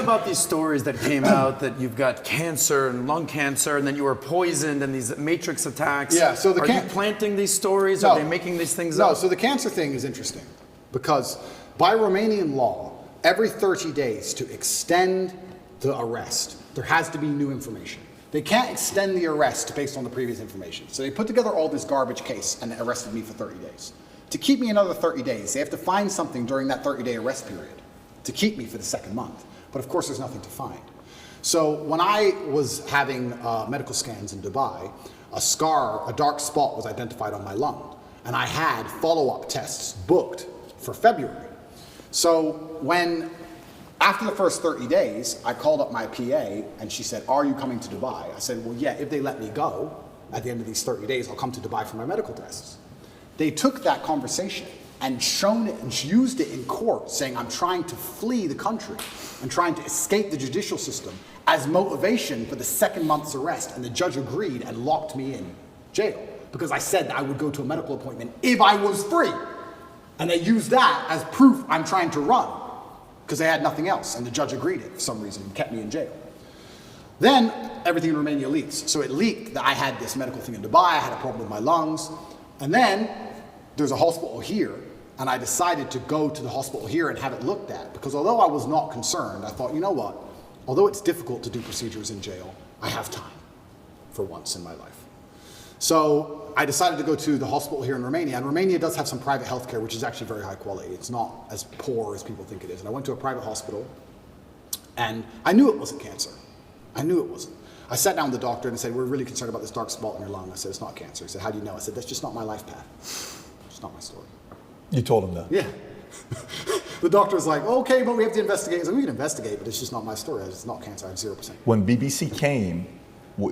about these stories that came out that you've got cancer and lung cancer, and then you were poisoned, and these matrix attacks. Yeah. So are you planting these stories? No. Are they making these things up? No. So the cancer thing is interesting because by Romanian law, every 30 days to extend the arrest, there has to be new information. They can't extend the arrest based on the previous information. So they put together all this garbage case and arrested me for 30 days. To keep me another 30 days, they have to find something during that 30-day arrest period to keep me for the second month. But of course, there's nothing to find. So when I was having medical scans in Dubai, a scar, a dark spot was identified on my lung. And I had follow-up tests booked for February. So after the first 30 days, I called up my PA and she said, "Are you coming to Dubai?" I said, "Well, yeah, if they let me go at the end of these 30 days, I'll come to Dubai for my medical tests." They took that conversation and shown it and used it in court, saying I'm trying to flee the country and trying to escape the judicial system as motivation for the second month's arrest. And the judge agreed and locked me in jail because I said that I would go to a medical appointment if I was free. And they used that as proof I'm trying to run because they had nothing else. And the judge agreed it for some reason and kept me in jail. Then everything in Romania leaks. So it leaked that I had this medical thing in Dubai, I had a problem with my lungs. And then there's a hospital here, and I decided to go to the hospital here and have it looked at, because although I was not concerned, I thought, you know what, although it's difficult to do procedures in jail, I have time for once in my life. So I decided to go to the hospital here in Romania, and Romania does have some private healthcare, which is actually very high quality. It's not as poor as people think it is. And I went to a private hospital, and I knew it wasn't cancer. I knew it wasn't. I sat down with the doctor and said, "We're really concerned about this dark spot in your lung." I said, "It's not cancer." He said, "How do you know?" I said, "That's just not my life path. It's not my story." You told him that? Yeah. The doctor was like, "Okay, but we have to investigate." I said, "We can investigate, but it's just not my story. It's not cancer. I have 0%. When BBC came,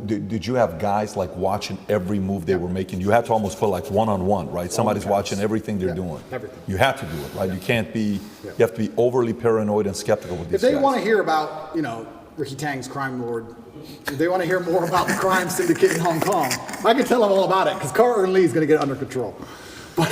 did you have guys like watching every move they were making? You had to almost put like one-on-one, right? Somebody's watching everything they're doing. Everything. You have to do it, right? You can't be, you have to be overly paranoid and skeptical with these guys. If they want to hear about, Ricky Tang's crime lord, if they want to hear more about the crime syndicate in Hong Kong, I can tell them all about it because Carter and Lee is going to get it under control. I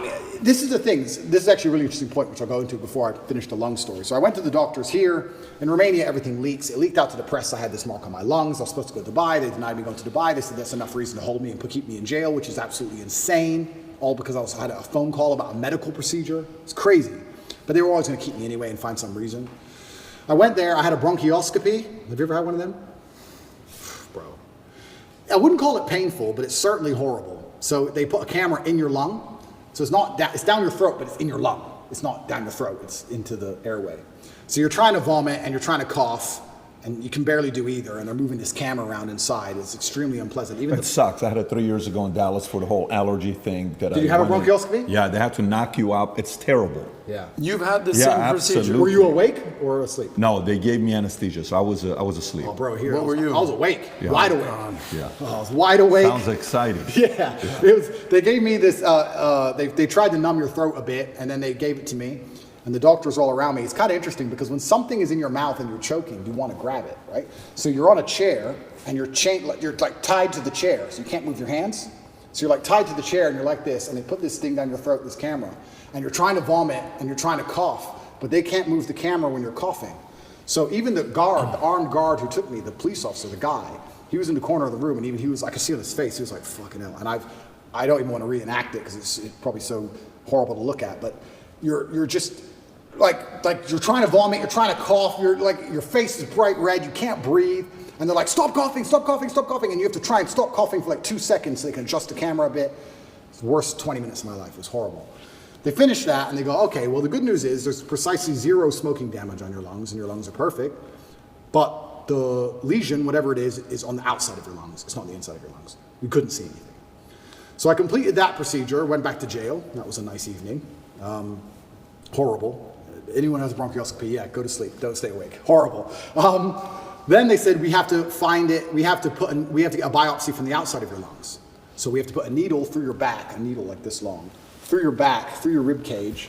mean, this is the thing. This is actually a really interesting point, which I'll go into before I finish the lung story. So I went to the doctors here. In Romania, everything leaks. It leaked out to the press. I had this mark on my lungs. I was supposed to go to Dubai. They denied me going to Dubai. They said that's enough reason to hold me and keep me in jail, which is absolutely insane, all because I had a phone call about a medical procedure. It's crazy. But they were always going to keep me anyway and find some reason. I went there. I had a bronchioscopy. Have you ever had one of them? Bro. I wouldn't call it painful, but it's certainly horrible. So they put a camera in your lung. So it's down your throat, but it's in your lung. It's not down your throat, it's into the airway. So you're trying to vomit and you're trying to cough, and you can barely do either, and they're moving this camera around inside. It's extremely unpleasant. It sucks. I had it 3 years ago in Dallas for the whole allergy thing. Did you have a bronchioscopy? Yeah, they had to knock you out. It's terrible. Yeah. You've had the same procedure. Absolutely. Were you awake or asleep? No, they gave me anesthesia, so I was asleep. Oh, bro, here. What were you? I was awake, wide awake. Yeah. Oh, I was wide awake. Sounds exciting. Yeah. They gave me this, they tried to numb your throat a bit, and then they gave it to me. And the doctors all around me. It's kind of interesting because when something is in your mouth and you're choking, you want to grab it, right? So you're on a chair and you're like tied to the chair, so you can't move your hands. So you're like tied to the chair and you're like this, and they put this thing down your throat, this camera, and you're trying to vomit and you're trying to cough, but they can't move the camera when you're coughing. So even the armed guard who took me, the police officer, the guy, he was in the corner of the room, and even he was, I could see on his face, he was like, "Fucking hell." And I don't even want to reenact it because it's probably so horrible to look at, but you're just, like you're trying to vomit, you're trying to cough, your face is bright red, you can't breathe, and they're like, "Stop coughing, stop coughing, stop coughing," and you have to try and stop coughing for like 2 seconds so they can adjust the camera a bit. It's the worst 20 minutes of my life. It was horrible. They finish that and they go, "Okay, well the good news is there's precisely 0 smoking damage on your lungs, and your lungs are perfect, but the lesion, whatever it is on the outside of your lungs. It's not on the inside of your lungs. We couldn't see anything." So I completed that procedure, went back to jail. That was a nice evening. Horrible. Anyone who has a bronchioscopy, yeah, go to sleep. Don't stay awake. Horrible. Then they said we have to find it. We have to get a biopsy from the outside of your lungs. So we have to put a needle through your back, a needle like this long, through your back, through your rib cage,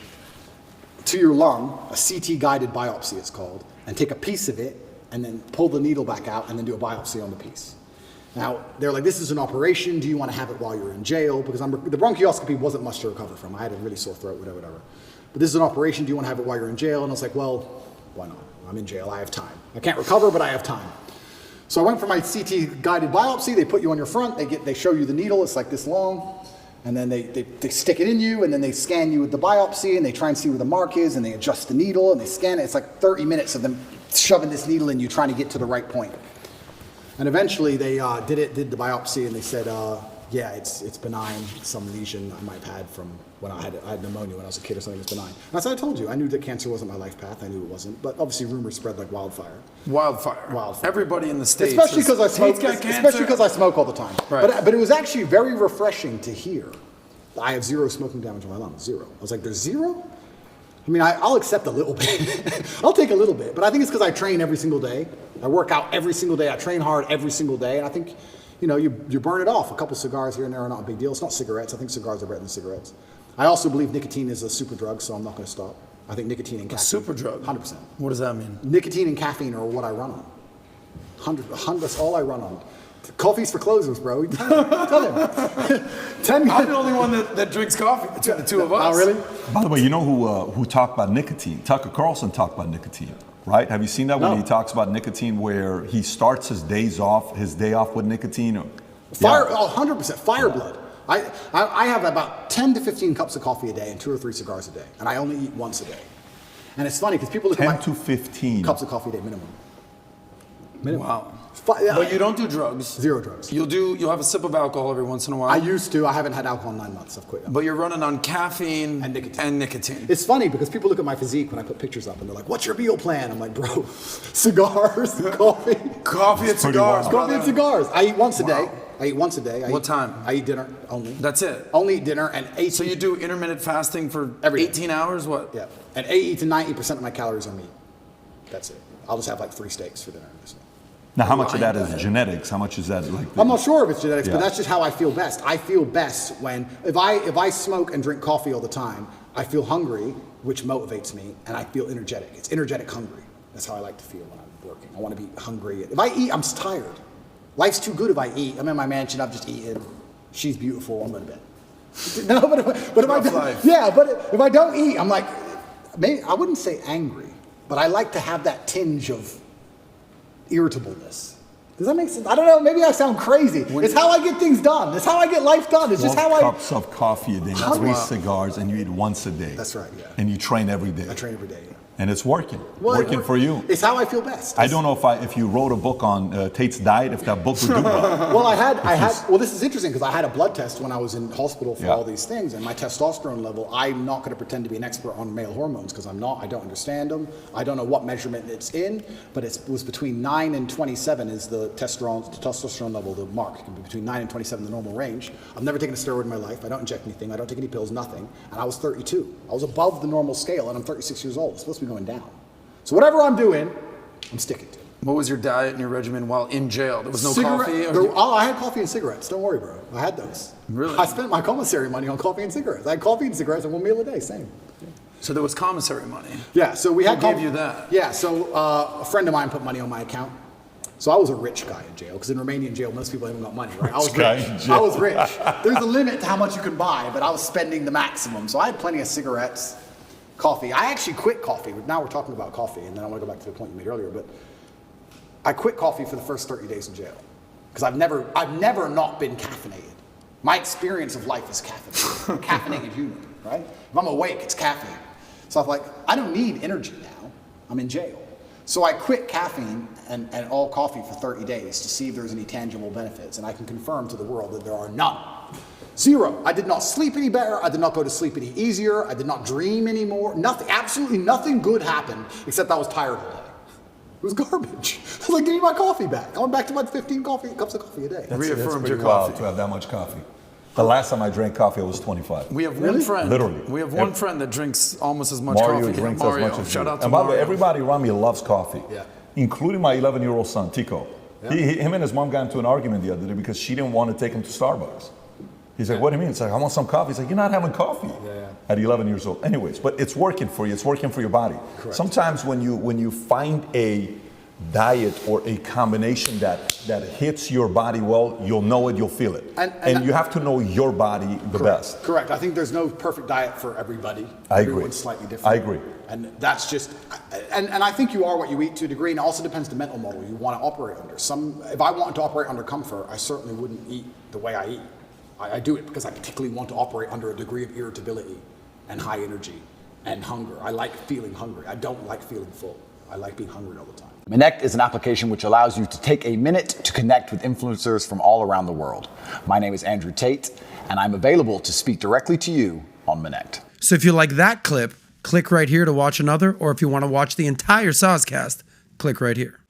to your lung, a CT guided biopsy it's called, and take a piece of it and then pull the needle back out and then do a biopsy on the piece. Now, they're like, "This is an operation. Do you want to have it while you're in jail?" Because the bronchioscopy wasn't much to recover from. I had a really sore throat, whatever. but this is an operation. Do you want to have it while you're in jail? And I was like, well, why not? I'm in jail. I have time. I can't recover, but I have time. So I went for my CT guided biopsy. They put you on your front. They show you the needle. It's like this long. And then they stick it in you, and then they scan you with the biopsy, and they try and see where the mark is, and they adjust the needle, and they scan it. It's like 30 minutes of them shoving this needle in you, trying to get to the right point. And eventually they did the biopsy, and they said, yeah, it's benign. Some lesion I might have had from when I had pneumonia when I was a kid or something. It's benign. And I said, I told you, I knew that cancer wasn't my life path. I knew it wasn't. But obviously rumors spread like wildfire. Wildfire. Everybody in the States. Especially because I smoke. Tate's got Especially because I smoke all the time. Right. But it was actually very refreshing to hear. I have zero smoking damage on my lungs. Zero. I was like, there's zero? I mean, I'll accept a little bit. I'll take a little bit. But I think it's because I train every single day. I work out every single day. I train hard every single day. And I think, you burn it off. A couple cigars here and there are not a big deal. It's not cigarettes. I think cigars are better than cigarettes. I also believe nicotine is a super drug, so I'm not going to stop. I think nicotine and caffeine. A super drug? 100%. What does that mean? Nicotine and caffeine are what I run on. 100, that's all I run on. Coffee's for closers, bro. Tell him. I'm the only one that drinks coffee between the two of us. Oh, really? By the way, you know who talked about nicotine? Tucker Carlson talked about nicotine, right? Have you seen that when he talks about nicotine, where he starts his day off with nicotine? Fire, 100%. Fire blood. I have about 10 to 15 cups of coffee a day and 2 or 3 cigars a day, and I only eat once a day. And it's funny because people look at my 10 to 15 cups of coffee a day minimum. Wow. But you don't do drugs. Zero drugs. You'll have a sip of alcohol every once in a while. I used to. I haven't had alcohol in 9 months. I've quit. But you're running on caffeine and nicotine. It's It's funny because people look at my physique when I put pictures up and they're like, what's your meal plan? I'm like, bro, cigars, coffee. Coffee and cigars. Coffee and cigars. I eat once a day. What time? I eat dinner only. That's it? Only eat dinner and 18. So you do intermittent fasting for Every day. 18 hours? What? Yeah. And 80 to 90% of my calories are meat. That's it. I'll just have like 3 steaks for dinner. Now, how much of that is genetics? How much is that like? I'm not sure if it's genetics, but that's just how I feel best. I feel best when if I smoke and drink coffee all the time, I feel hungry, which motivates me, and I feel energetic. It's energetic hungry. That's how I like to feel when I'm working. I want to be hungry. If I eat, I'm tired. Life's too good if I eat. I'm in my mansion. I've just eaten. She's beautiful. I'm going to bed. No, but if I don't, yeah, but if I don't eat, I'm like, maybe I wouldn't say angry, but I like to have that tinge of irritableness. Does that make sense? I don't know. Maybe I sound crazy. It's how I get things done. It's how I get life done. It's just how 12 cups of coffee a day, 3 cigars, and you eat once a day. That's right, yeah. And you train every day. I train every day, yeah. And it's working. Working for you. It's how I feel best. I don't know if you wrote a book on Tate's diet, if that book would do well. Well, this is interesting because I had a blood test when I was in hospital for all these things, and my testosterone level, I'm not going to pretend to be an expert on male hormones because I'm not. I don't understand them. I don't know what measurement it's in, but it was between 9 and 27 is the testosterone level, the mark. It can be between 9 and 27, the normal range. I've never taken a steroid in my life. I don't inject anything. I don't take any pills, nothing. And I was 32. I was above the normal scale, and I'm 36 years old. It's supposed to be going down. So whatever I'm doing, I'm sticking to. What was your diet and your regimen while in jail? There was no coffee? I had coffee and cigarettes. Don't worry, bro. I had those. Really? I spent my commissary money on coffee and cigarettes. I had coffee and cigarettes and 1 meal a day, same. Yeah. So there was commissary money? Yeah, so we had... Who gave you that? Yeah, so a friend of mine put money on my account. So I was a rich guy in jail, because in Romanian jail, most people haven't got money, right? I was rich. I was rich. There's a limit to how much you can buy, but I was spending the maximum. So I had plenty of cigarettes, coffee. I actually quit coffee. Now we're talking about coffee, and then I want to go back to the point you made earlier, but I quit coffee for the first 30 days in jail because I've never not been caffeinated. My experience of life is caffeinated. I'm caffeinated human, right? If I'm awake, it's caffeine. So I'm like, I don't need energy now. I'm in jail. So I quit caffeine and all coffee for 30 days to see if there's any tangible benefits, and I can confirm to the world that there are none. Zero. I did not sleep any better. I did not go to sleep any easier. I did not dream anymore. Nothing, absolutely nothing good happened except I was tired all day. It was garbage. I was like, give me my coffee back. I went back to my 15 cups of coffee a day. Reaffirmed your wild coffee. to have that much coffee. The last time I drank coffee, I was 25. We have one friend. Literally. We have one friend that drinks almost as much Mario coffee. drinks Mario. as much as Shout you. out to And by the way, Mario. everybody around me loves coffee, Yeah. including my 11-year-old son, Tico. Yeah. Him and his mom got into an argument the other day because she didn't want to take him to Starbucks. He's like, what do you mean? It's like, I want some coffee. He's like, you're not having coffee at 11 years old. Anyways, but it's working for you. It's working for your body. Correct. Sometimes when you find a diet or a combination that hits your body well, you'll know it, you'll feel it. And you have to know your body the best. Correct. I think there's no perfect diet for everybody. I agree. Everyone's slightly different. I agree. And that's just, and I think you are what you eat to a degree, and it also depends the mental model you want to operate under. If I wanted to operate under comfort, I certainly wouldn't eat the way I eat. I do it because I particularly want to operate under a degree of irritability and high energy and hunger. I like feeling hungry. I don't like feeling full. I like being hungry all the time. Connect is an application which allows you to take a minute to connect with influencers from all around the world. My name is Andrew Tate, and I'm available to speak directly to you on Connect. So if you like that clip, click right here to watch another, or if you want to watch the entire Sozcast, click right here.